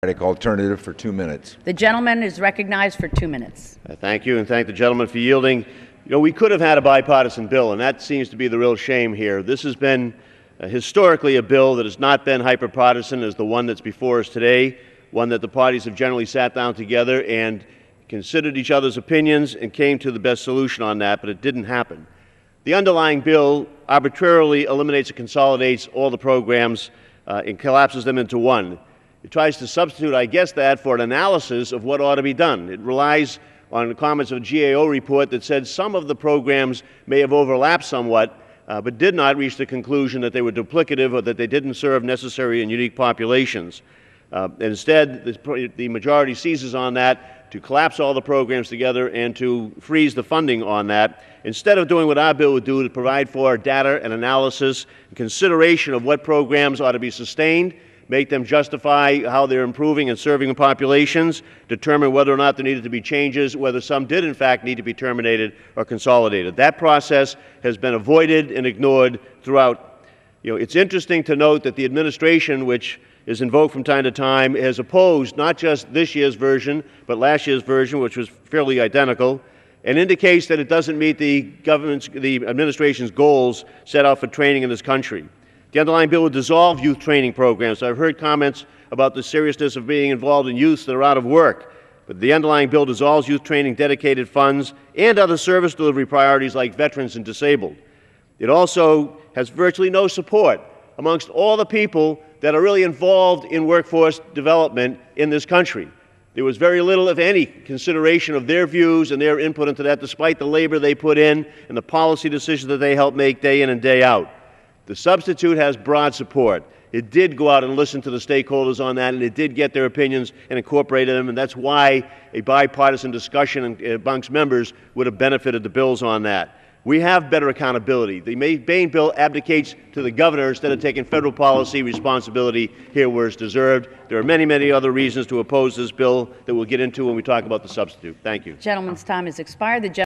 Alternative for 2 minutes. The gentleman is recognized for 2 minutes. Thank you, and thank the gentleman for yielding. You know, we could have had a bipartisan bill, and that seems to be the real shame here. This has been historically a bill that has not been hyper-partisan as the one that's before us today, one that the parties have generally sat down together and considered each other's opinions and came to the best solution on that, but it didn't happen. The underlying bill arbitrarily eliminates and consolidates all the programs and collapses them into one. It tries to substitute, I guess, that for an analysis of what ought to be done. It relies on the comments of a GAO report that said some of the programs may have overlapped somewhat, but did not reach the conclusion that they were duplicative or that they didn't serve necessary and unique populations. Instead, the majority seizes on that to collapse all the programs together and to freeze the funding on that, instead of doing what our bill would do to provide for data and analysis and consideration of what programs ought to be sustained, make them justify how they're improving and serving populations, determine whether or not there needed to be changes, whether some did in fact need to be terminated or consolidated. That process has been avoided and ignored throughout. You know, it's interesting to note that the administration, which is invoked from time to time, has opposed not just this year's version, but last year's version, which was fairly identical, and indicates that it doesn't meet the administration's goals set out for training in this country. The underlying bill would dissolve youth training programs. I've heard comments about the seriousness of being involved in youths that are out of work. But the underlying bill dissolves youth training dedicated funds and other service delivery priorities like veterans and disabled. It also has virtually no support amongst all the people that are really involved in workforce development in this country. There was very little, if any, consideration of their views and their input into that, despite the labor they put in and the policy decisions that they help make day in and day out. The substitute has broad support. It did go out and listen to the stakeholders on that, and it did get their opinions and incorporated them, and that's why a bipartisan discussion amongst members would have benefited the bills on that. We have better accountability. The Bain bill abdicates to the governor instead of taking federal policy responsibility here where it's deserved. There are many, many other reasons to oppose this bill that we'll get into when we talk about the substitute. Thank you. The gentleman's time has expired.